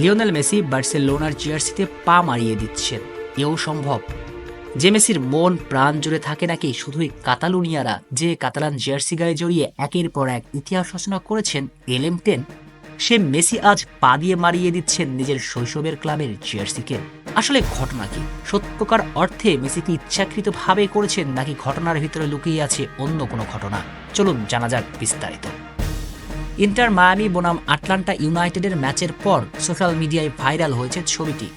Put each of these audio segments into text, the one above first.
Lionel Messi বার্সেলোনার জার্সিতে পা মারিয়ে দিচ্ছেন, এও সম্ভব? যে মেসির মন প্রাণ জুড়ে থাকে নাকি শুধুই কাতালুনিয়ারা, যে কাতালান জার্সি গায়ে জড়িয়ে একের পর এক ইতিহাস রচনা করেছেন এলএম10, সে মেসি আজ পা দিয়ে মারিয়ে দিচ্ছেন নিজের শৈশবের ক্লাবের জার্সিকে। আসলে ঘটনা কি? সত্যকার অর্থে মেসি কি ইচ্ছাকৃতভাবে করেছেন নাকি ঘটনার ভিতরে লুকিয়ে আছে অন্য কোনো ঘটনা? চলুন জানা যাক বিস্তারিত। ইন্টার মায়ামি বনাম আটলান্টা ইউনাইটেডের ম্যাচের পর সোশ্যাল মিডিয়ায় ভাইরাল হয়েছে ছবিটি,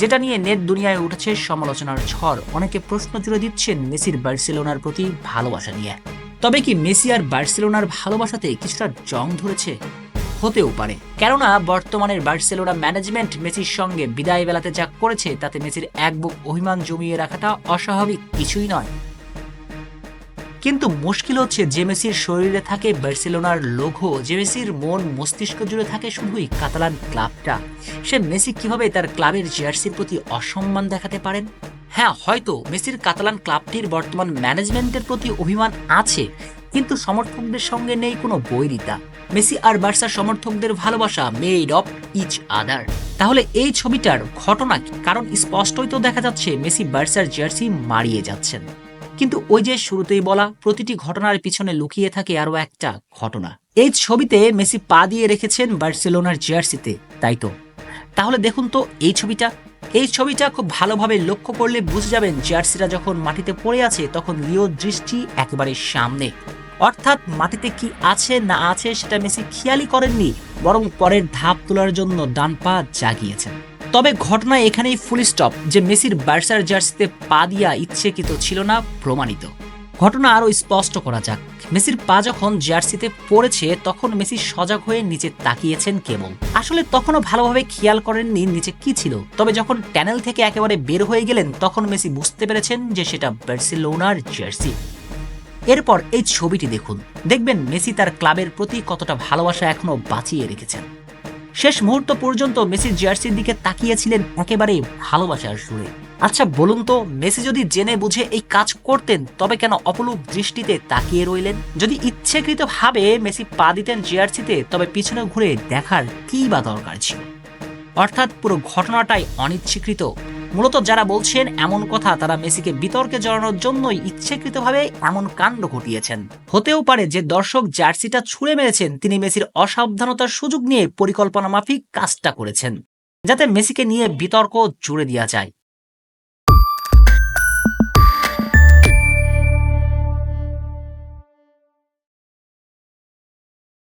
যেটা নিয়ে নেট দুনিয়ায় উঠেছে সমালোচনার ঝড়। অনেকে প্রশ্ন জুড়ে দিচ্ছেন মেসির বার্সেলোনার প্রতি ভালোবাসা নিয়ে। তবে কি মেসি আর বার্সেলোনার ভালোবাসাতে কিছুটা জং ধরেছে? হতেও পারে, কেননা বর্তমানের বার্সেলোনা ম্যানেজমেন্ট মেসির সঙ্গে বিদায় বেলাতে যা করেছে তাতে মেসির এক বুক অভিমান জমিয়ে রাখাটা অস্বাভাবিক কিছুই নয়। কিন্তু মুশকিল হচ্ছে, যে মেসির শরীরে থাকে বার্সেলোনার লোগো, যে মেসির মন মস্তিষ্ক জুড়ে থাকে শুধুই কাতালান ক্লাবটা, সে মেসি কিভাবে তার ক্লাবের জার্সির প্রতি অসম্মান দেখাতে পারেন? হ্যাঁ, হয়তো মেসির কাতালান ক্লাবটির বর্তমান ম্যানেজমেন্টের প্রতি অভিমান আছে, কিন্তু সমর্থকদের সঙ্গে নেই কোনো বৈরিতা। মেসি আর বার্সার সমর্থকদের ভালোবাসা মেড অফ ইচ আদার। তাহলে এই ছবিটার ঘটনা কি? কারণ স্পষ্টই তো দেখা যাচ্ছে মেসি বার্সার জার্সি মারিয়ে যাচ্ছেন, কিন্তু ওই যে শুরুতেই বলা, প্রতিটি ঘটনার পিছনে লুকিয়ে থাকে আরো একটা ঘটনা। এই ছবিতে মেসি পা দিয়ে রেখেছেন বার্সেলোনার জার্সিতে, তাই তো? তাহলে দেখুন তো এই ছবিটা খুব ভালোভাবে লক্ষ্য করলে বুঝে যাবেন, জার্সিটা যখন মাটিতে পড়ে আছে তখন লিওর দৃষ্টি একেবারে সামনে। অর্থাৎ মাটিতে কি আছে না আছে সেটা মেসি খেয়ালই করেননি, বরং পরের ধাপ তোলার জন্য ডান পা জাগিয়েছেন। তবে ঘটনা এখানেই ফুল স্টপ, যে মেসির বার্সার জার্সিতে পা দিয়া ইচ্ছেকৃত ছিল না, প্রমাণিত। ঘটনা আরো স্পষ্ট করা যাক। মেসির পা যখন জার্সিতে পড়েছে তখন মেসি সজাগ হয়ে নিচে তাকিয়েছেন কেবল। আসলে তখনও ভালোভাবে খেয়াল করেননি নিচে কি ছিল। তবে যখন ট্যানেল থেকে একেবারে বের হয়ে গেলেন তখন মেসি বুঝতে পেরেছেন যে সেটা বার্সেলোনার জার্সি। এরপর এই ছবিটি দেখুন, দেখবেন মেসি তার ক্লাবের প্রতি কতটা ভালোবাসা এখনো বাঁচিয়ে রেখেছেন। শেষ মুহূর্ত পর্যন্ত মেসির জার্সির দিকে তাকিয়েছিলেন একেবারে ভালোবাসার সুরে। আচ্ছা বলুন তো, মেসি যদি জেনে বুঝে এই কাজ করতেন তবে কেন অপলক দৃষ্টিতে তাকিয়ে রইলেন? যদি ইচ্ছাকৃতভাবে মেসি পা দিতেন জার্সিতে, তবে পিছনে ঘুরে দেখার কী বা দরকার ছিল? অর্থাৎ পুরো ঘটনাটাই অনিচ্ছাকৃত। মূলত যারা বলছেন এমন কথা, তারা মেসিকে বিতর্কে জড়ানোর জন্যই ইচ্ছাকৃতভাবে এমন কাণ্ড ঘটিয়েছেন। হতেও পারে যে দর্শক জার্সিটা ছুঁড়ে মেরেছেন তিনি মেসির অসাবধানতার সুযোগ নিয়ে পরিকল্পনা মাফিক কাজটা করেছেন, যাতে মেসিকে নিয়ে বিতর্ক জুড়ে দেওয়া যায়।